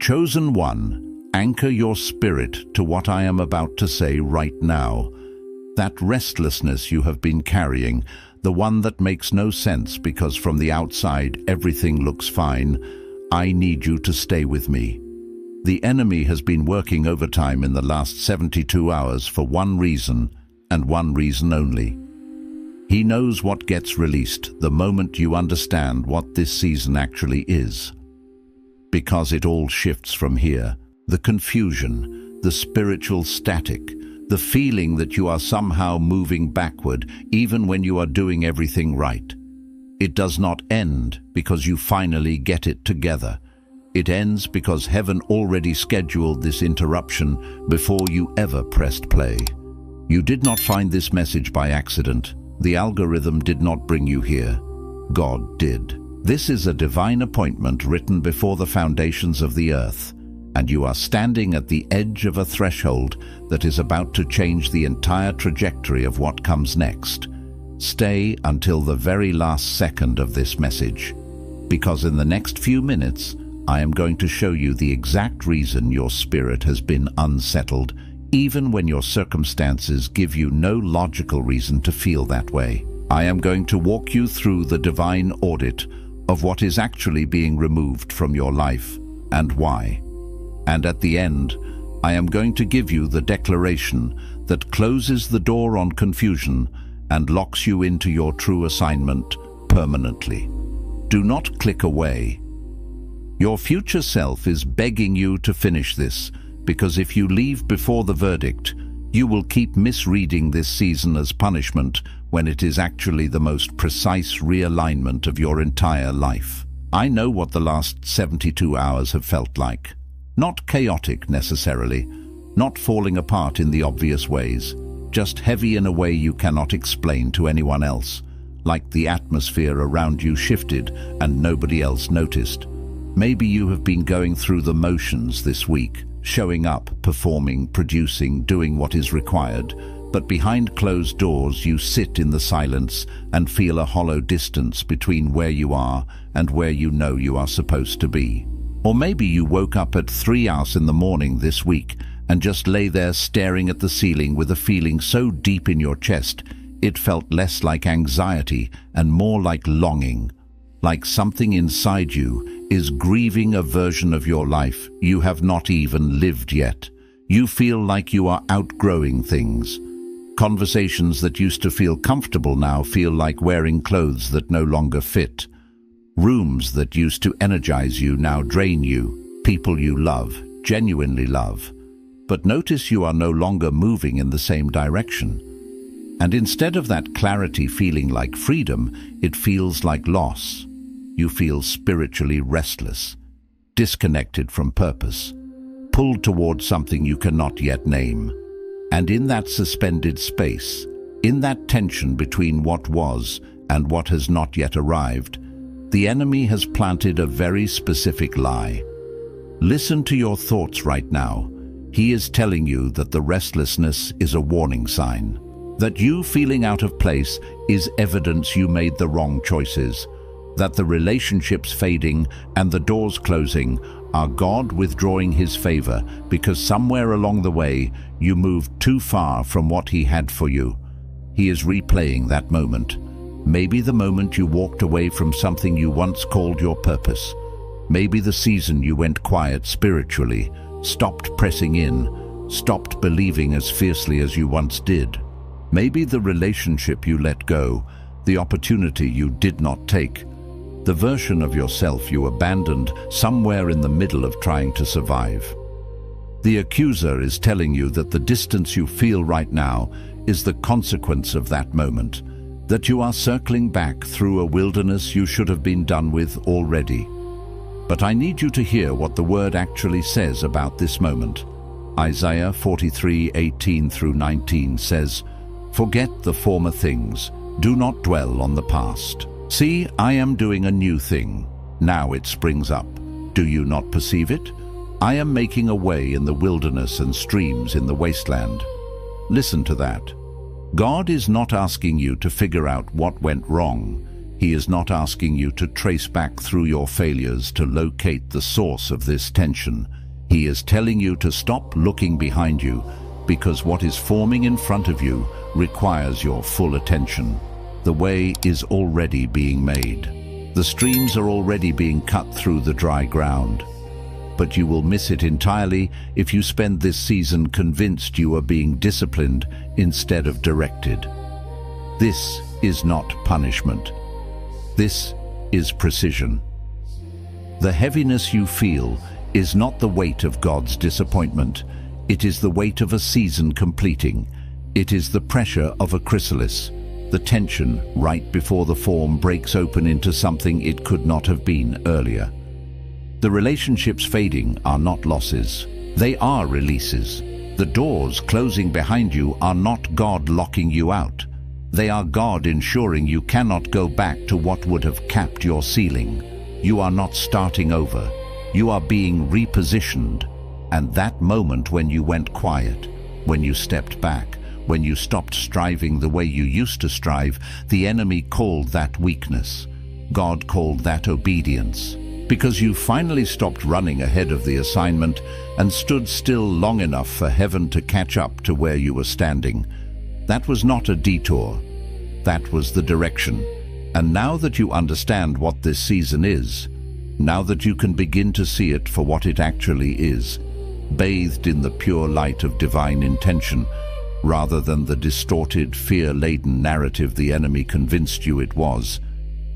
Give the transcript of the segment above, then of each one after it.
Chosen one, anchor your spirit to what I am about to say right now. That restlessness you have been carrying, the one that makes no sense because from the outside everything looks fine, I need you to stay with me. The enemy has been working overtime in the last 72 hours for one reason, and one reason only. He knows what gets released the moment you understand what this season actually is. Because it all shifts from here. The confusion, the spiritual static, the feeling that you are somehow moving backward even when you are doing everything right. It does not end because you finally get it together. It ends because heaven already scheduled this interruption before you ever pressed play. You did not find this message by accident. The algorithm did not bring you here. God did. This is a divine appointment written before the foundations of the earth, and you are standing at the edge of a threshold that is about to change the entire trajectory of what comes next. Stay until the very last second of this message, because in the next few minutes, I am going to show you the exact reason your spirit has been unsettled, even when your circumstances give you no logical reason to feel that way. I am going to walk you through the divine audit of what is actually being removed from your life and why. And at the end, I am going to give you the declaration that closes the door on confusion and locks you into your true assignment permanently. Do not click away. Your future self is begging you to finish this, because if you leave before the verdict, you will keep misreading this season as punishment when it is actually the most precise realignment of your entire life. I know what the last 72 hours have felt like. Not chaotic necessarily, not falling apart in the obvious ways, just heavy in a way you cannot explain to anyone else, like the atmosphere around you shifted and nobody else noticed. Maybe you have been going through the motions this week, showing up, performing, producing, doing what is required, but behind closed doors you sit in the silence and feel a hollow distance between where you are and where you know you are supposed to be. Or maybe you woke up at 3 hours in the morning this week and just lay there staring at the ceiling with a feeling so deep in your chest it felt less like anxiety and more like longing, like something inside you is grieving a version of your life you have not even lived yet. You feel like you are outgrowing things. Conversations that used to feel comfortable now feel like wearing clothes that no longer fit. Rooms that used to energize you now drain you. People you love, genuinely love. But notice you are no longer moving in the same direction. And instead of that clarity feeling like freedom, it feels like loss. You feel spiritually restless, disconnected from purpose, pulled towards something you cannot yet name. And in that suspended space, in that tension between what was and what has not yet arrived, the enemy has planted a very specific lie. Listen to your thoughts right now. He is telling you that the restlessness is a warning sign, that you feeling out of place is evidence you made the wrong choices, that the relationships fading and the doors closing are God withdrawing his favor because somewhere along the way you moved too far from what he had for you. He is replaying that moment. Maybe the moment you walked away from something you once called your purpose. Maybe the season you went quiet spiritually, stopped pressing in, stopped believing as fiercely as you once did. Maybe the relationship you let go, the opportunity you did not take, the version of yourself you abandoned somewhere in the middle of trying to survive. The accuser is telling you that the distance you feel right now is the consequence of that moment, that you are circling back through a wilderness you should have been done with already. But I need you to hear what the word actually says about this moment. Isaiah 43:18-19 says, "Forget the former things, do not dwell on the past. See, I am doing a new thing. Now it springs up. Do you not perceive it? I am making a way in the wilderness and streams in the wasteland." Listen to that. God is not asking you to figure out what went wrong. He is not asking you to trace back through your failures to locate the source of this tension. He is telling you to stop looking behind you, because what is forming in front of you requires your full attention. The way is already being made. The streams are already being cut through the dry ground. But you will miss it entirely if you spend this season convinced you are being disciplined instead of directed. This is not punishment. This is precision. The heaviness you feel is not the weight of God's disappointment. It is the weight of a season completing. It is the pressure of a chrysalis, the tension right before the form breaks open into something it could not have been earlier. The relationships fading are not losses. They are releases. The doors closing behind you are not God locking you out. They are God ensuring you cannot go back to what would have capped your ceiling. You are not starting over. You are being repositioned. And that moment when you went quiet, when you stepped back, when you stopped striving the way you used to strive, the enemy called that weakness. God called that obedience. Because you finally stopped running ahead of the assignment and stood still long enough for heaven to catch up to where you were standing. That was not a detour. That was the direction. And now that you understand what this season is, now that you can begin to see it for what it actually is, bathed in the pure light of divine intention, rather than the distorted, fear-laden narrative the enemy convinced you it was,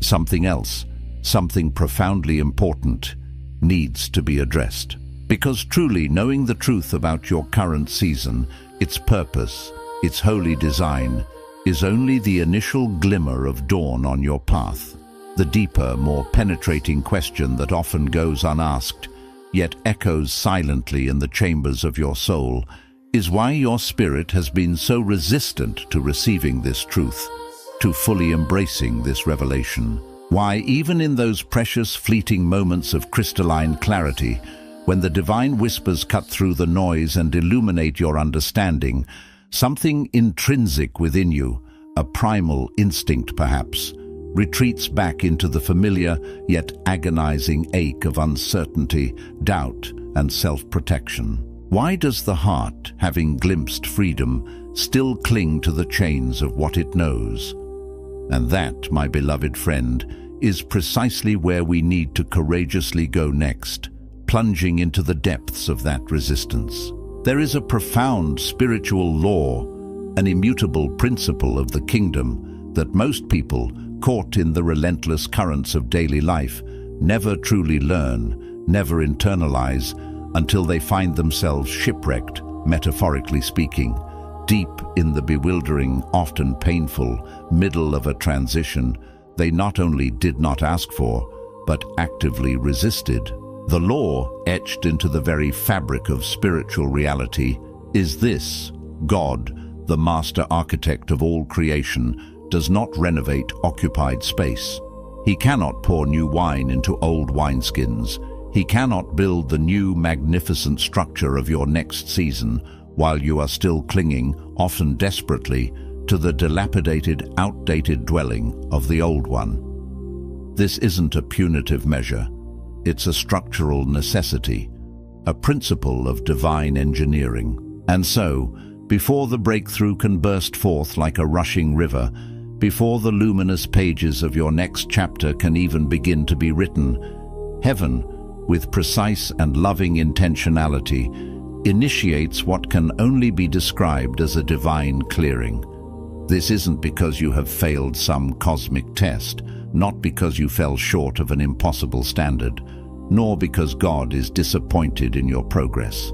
something else, something profoundly important, needs to be addressed. Because truly knowing the truth about your current season, its purpose, its holy design, is only the initial glimmer of dawn on your path. The deeper, more penetrating question that often goes unasked, yet echoes silently in the chambers of your soul, is why your spirit has been so resistant to receiving this truth, to fully embracing this revelation. Why, even in those precious fleeting moments of crystalline clarity, when the divine whispers cut through the noise and illuminate your understanding, something intrinsic within you, a primal instinct perhaps, retreats back into the familiar yet agonizing ache of uncertainty, doubt, and self-protection. Why does the heart, having glimpsed freedom, still cling to the chains of what it knows? And that, my beloved friend, is precisely where we need to courageously go next, plunging into the depths of that resistance. There is a profound spiritual law, an immutable principle of the kingdom that most people, caught in the relentless currents of daily life, never truly learn, never internalize, until they find themselves shipwrecked, metaphorically speaking, deep in the bewildering, often painful, middle of a transition they not only did not ask for, but actively resisted. The law, etched into the very fabric of spiritual reality, is this: God, the master architect of all creation, does not renovate occupied space. He cannot pour new wine into old wineskins. He cannot build the new magnificent structure of your next season while you are still clinging, often desperately, to the dilapidated, outdated dwelling of the old one. This isn't a punitive measure. It's a structural necessity, a principle of divine engineering. And so, before the breakthrough can burst forth like a rushing river, before the luminous pages of your next chapter can even begin to be written, heaven, with precise and loving intentionality, initiates what can only be described as a divine clearing. This isn't because you have failed some cosmic test, not because you fell short of an impossible standard, nor because God is disappointed in your progress.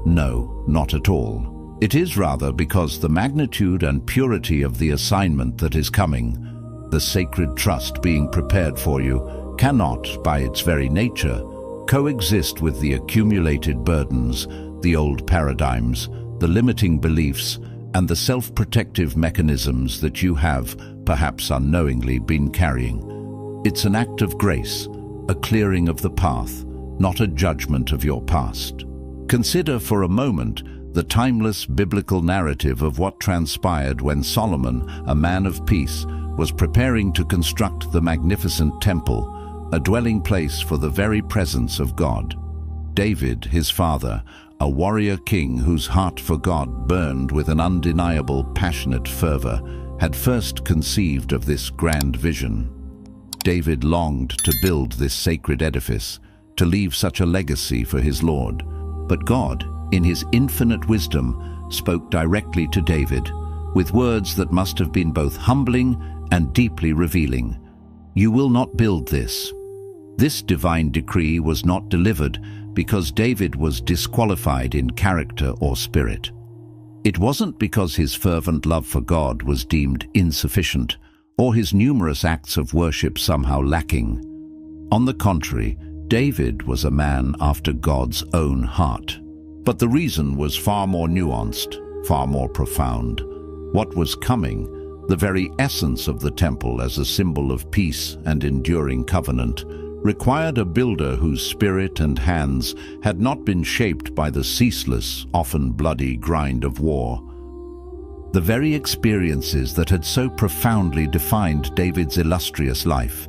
No, not at all. It is rather because the magnitude and purity of the assignment that is coming, the sacred trust being prepared for you, cannot, by its very nature, coexist with the accumulated burdens, the old paradigms, the limiting beliefs, and the self-protective mechanisms that you have, perhaps unknowingly, been carrying. It's an act of grace, a clearing of the path, not a judgment of your past. Consider for a moment the timeless biblical narrative of what transpired when Solomon, a man of peace, was preparing to construct the magnificent temple, a dwelling place for the very presence of God. David, his father, a warrior king whose heart for God burned with an undeniable, passionate fervor, had first conceived of this grand vision. David longed to build this sacred edifice, to leave such a legacy for his Lord. But God, in his infinite wisdom, spoke directly to David, with words that must have been both humbling and deeply revealing. "You will not build this." This divine decree was not delivered because David was disqualified in character or spirit. It wasn't because his fervent love for God was deemed insufficient, or his numerous acts of worship somehow lacking. On the contrary, David was a man after God's own heart. But the reason was far more nuanced, far more profound. What was coming, the very essence of the temple as a symbol of peace and enduring covenant, required a builder whose spirit and hands had not been shaped by the ceaseless, often bloody grind of war. The very experiences that had so profoundly defined David's illustrious life,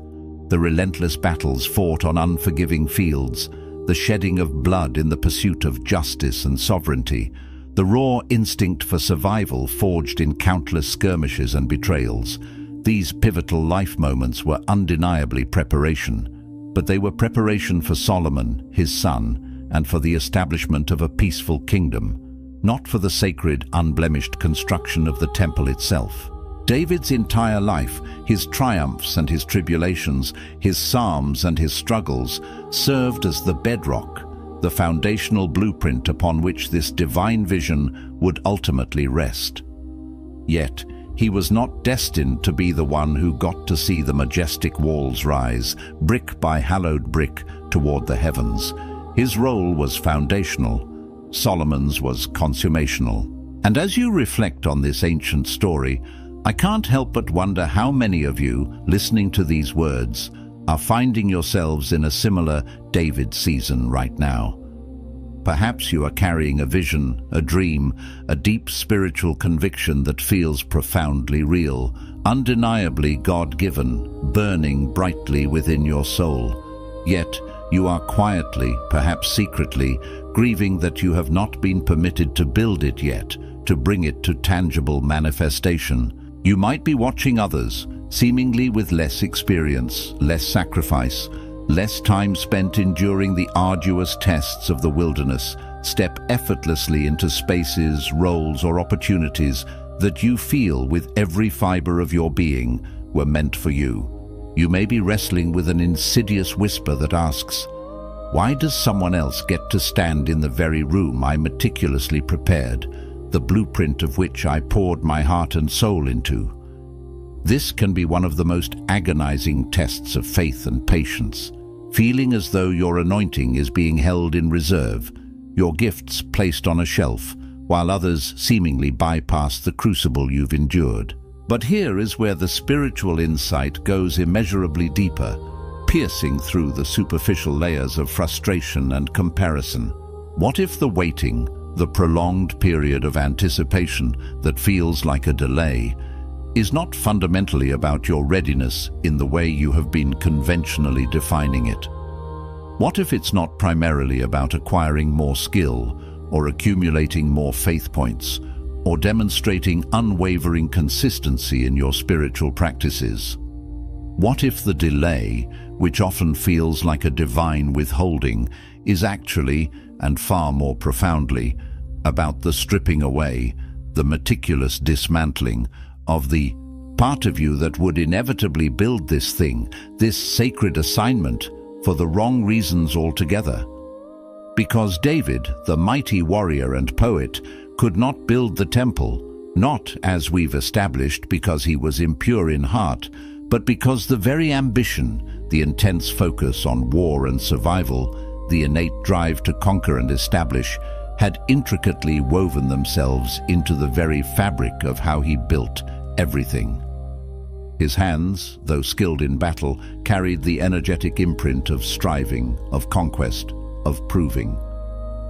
the relentless battles fought on unforgiving fields, the shedding of blood in the pursuit of justice and sovereignty, the raw instinct for survival forged in countless skirmishes and betrayals. These pivotal life moments were undeniably preparation, but they were preparation for Solomon, his son, and for the establishment of a peaceful kingdom, not for the sacred, unblemished construction of the temple itself. David's entire life, his triumphs and his tribulations, his psalms and his struggles, served as the bedrock, the foundational blueprint upon which this divine vision would ultimately rest. Yet, he was not destined to be the one who got to see the majestic walls rise, brick by hallowed brick, toward the heavens. His role was foundational. Solomon's was consummational. And as you reflect on this ancient story, I can't help but wonder how many of you, listening to these words, are finding yourselves in a similar David season right now. Perhaps you are carrying a vision, a dream, a deep spiritual conviction that feels profoundly real, undeniably God-given, burning brightly within your soul. Yet, you are quietly, perhaps secretly, grieving that you have not been permitted to build it yet, to bring it to tangible manifestation. You might be watching others, seemingly with less experience, less sacrifice, less time spent enduring the arduous tests of the wilderness, step effortlessly into spaces, roles, or opportunities that you feel with every fiber of your being were meant for you. You may be wrestling with an insidious whisper that asks, "Why does someone else get to stand in the very room I meticulously prepared, the blueprint of which I poured my heart and soul into?" This can be one of the most agonizing tests of faith and patience, feeling as though your anointing is being held in reserve, your gifts placed on a shelf, while others seemingly bypass the crucible you've endured. But here is where the spiritual insight goes immeasurably deeper, piercing through the superficial layers of frustration and comparison. What if the waiting, the prolonged period of anticipation that feels like a delay, is not fundamentally about your readiness in the way you have been conventionally defining it? What if it's not primarily about acquiring more skill, or accumulating more faith points, or demonstrating unwavering consistency in your spiritual practices? What if the delay, which often feels like a divine withholding, is actually, and far more profoundly, about the stripping away, the meticulous dismantling of the part of you that would inevitably build this thing, this sacred assignment, for the wrong reasons altogether? Because David, the mighty warrior and poet, could not build the temple, not, as we've established, because he was impure in heart, but because the very ambition, the intense focus on war and survival, the innate drive to conquer and establish, had intricately woven themselves into the very fabric of how he built everything. His hands, though skilled in battle, carried the energetic imprint of striving, of conquest, of proving.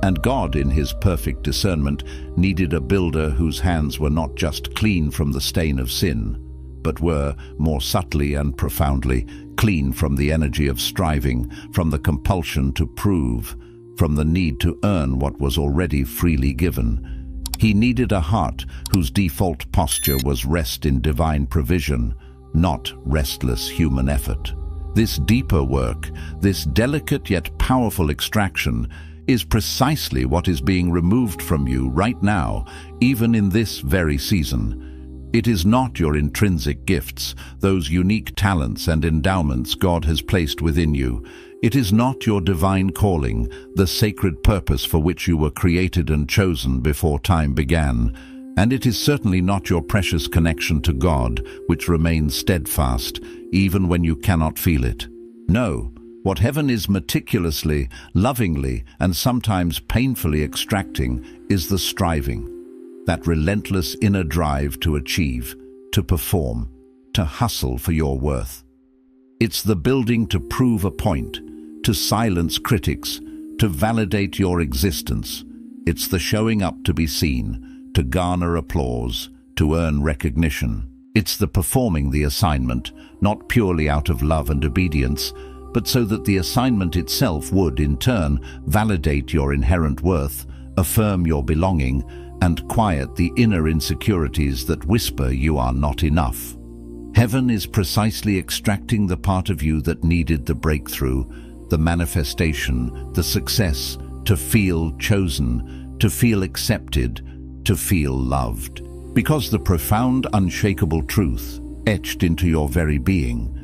And God, in his perfect discernment, needed a builder whose hands were not just clean from the stain of sin, but were, more subtly and profoundly, clean from the energy of striving, from the compulsion to prove, from the need to earn what was already freely given. He needed a heart whose default posture was rest in divine provision, not restless human effort. This deeper work, this delicate yet powerful extraction, is precisely what is being removed from you right now, even in this very season. It is not your intrinsic gifts, those unique talents and endowments God has placed within you. It is not your divine calling, the sacred purpose for which you were created and chosen before time began. And it is certainly not your precious connection to God, which remains steadfast, even when you cannot feel it. No. What heaven is meticulously, lovingly, and sometimes painfully extracting is the striving, that relentless inner drive to achieve, to perform, to hustle for your worth. It's the building to prove a point, to silence critics, to validate your existence. It's the showing up to be seen, to garner applause, to earn recognition. It's the performing the assignment, not purely out of love and obedience, but so that the assignment itself would, in turn, validate your inherent worth, affirm your belonging, and quiet the inner insecurities that whisper you are not enough. Heaven is precisely extracting the part of you that needed the breakthrough, the manifestation, the success, to feel chosen, to feel accepted, to feel loved. Because the profound, unshakable truth, etched into your very being,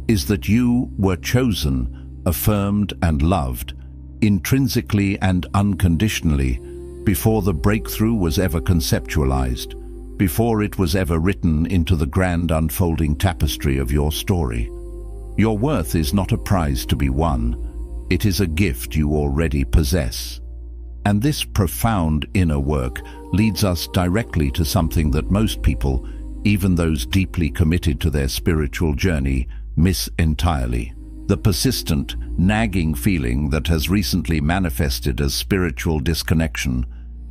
is that you were chosen, affirmed and loved, intrinsically and unconditionally, before the breakthrough was ever conceptualized, before it was ever written into the grand unfolding tapestry of your story. Your worth is not a prize to be won, it is a gift you already possess. And this profound inner work leads us directly to something that most people, even those deeply committed to their spiritual journey, miss entirely. The persistent, nagging feeling that has recently manifested as spiritual disconnection,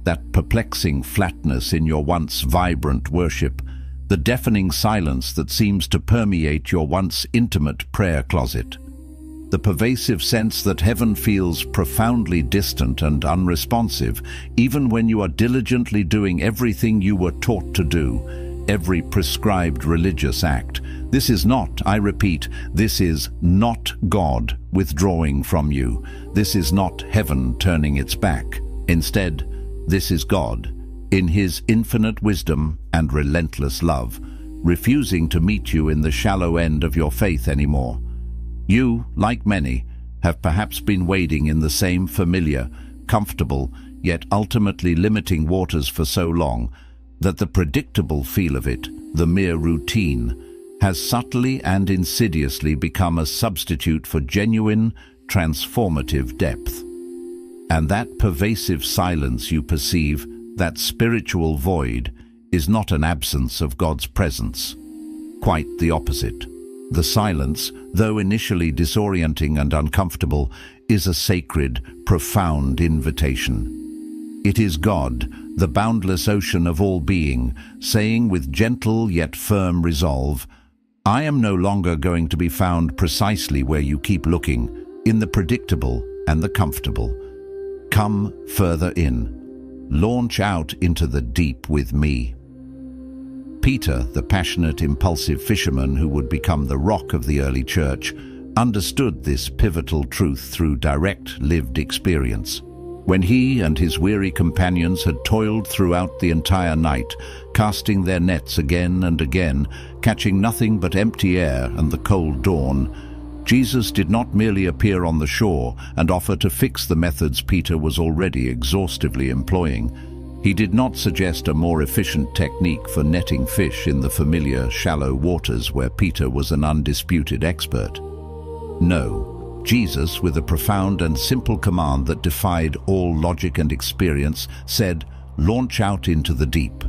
that perplexing flatness in your once vibrant worship, the deafening silence that seems to permeate your once intimate prayer closet, the pervasive sense that heaven feels profoundly distant and unresponsive, even when you are diligently doing everything you were taught to do, every prescribed religious act. This is not, I repeat, this is not God withdrawing from you. This is not heaven turning its back. Instead, this is God, in his infinite wisdom and relentless love, refusing to meet you in the shallow end of your faith anymore. You, like many, have perhaps been wading in the same familiar, comfortable, yet ultimately limiting waters for so long that the predictable feel of it, the mere routine, has subtly and insidiously become a substitute for genuine, transformative depth. And that pervasive silence you perceive, that spiritual void, is not an absence of God's presence. Quite the opposite. The silence, though initially disorienting and uncomfortable, is a sacred, profound invitation. It is God, the boundless ocean of all being, saying with gentle yet firm resolve, I am no longer going to be found precisely where you keep looking, in the predictable and the comfortable. Come further in. Launch out into the deep with me. Peter, the passionate, impulsive fisherman who would become the rock of the early church, understood this pivotal truth through direct, lived experience. When he and his weary companions had toiled throughout the entire night, casting their nets again and again, catching nothing but empty air and the cold dawn, Jesus did not merely appear on the shore and offer to fix the methods Peter was already exhaustively employing. He did not suggest a more efficient technique for netting fish in the familiar, shallow waters where Peter was an undisputed expert. No, Jesus, with a profound and simple command that defied all logic and experience, said, "Launch out into the deep."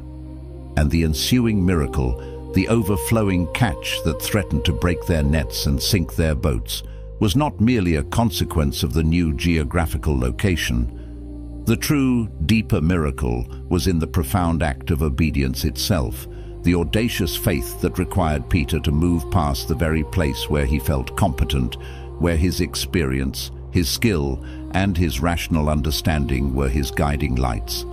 And the ensuing miracle, the overflowing catch that threatened to break their nets and sink their boats, was not merely a consequence of the new geographical location. The true, deeper miracle was in the profound act of obedience itself, the audacious faith that required Peter to move past the very place where he felt competent, where his experience, his skill, and his rational understanding were his guiding lights.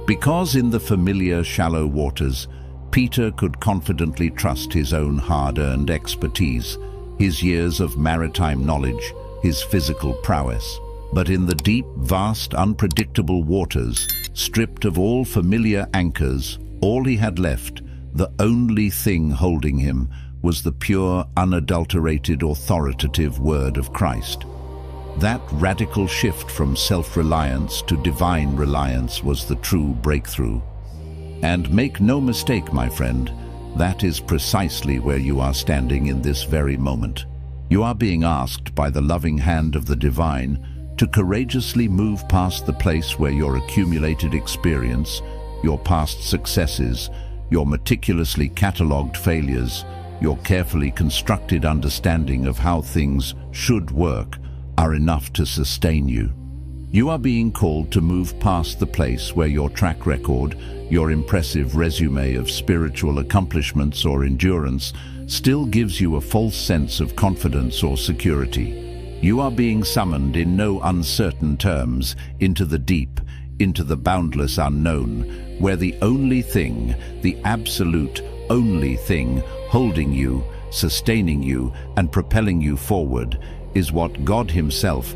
Because in the familiar, shallow waters, Peter could confidently trust his own hard-earned expertise, his years of maritime knowledge, his physical prowess. But in the deep, vast, unpredictable waters, stripped of all familiar anchors, all he had left, the only thing holding him, was the pure, unadulterated, authoritative word of Christ. That radical shift from self-reliance to divine reliance was the true breakthrough. And make no mistake, my friend, that is precisely where you are standing in this very moment. You are being asked by the loving hand of the divine to courageously move past the place where your accumulated experience, your past successes, your meticulously catalogued failures, your carefully constructed understanding of how things should work are enough to sustain you. You are being called to move past the place where your track record, your impressive resume of spiritual accomplishments or endurance still gives you a false sense of confidence or security. You are being summoned in no uncertain terms into the deep, into the boundless unknown, where the only thing, the absolute only thing holding you, sustaining you, and propelling you forward is what God Himself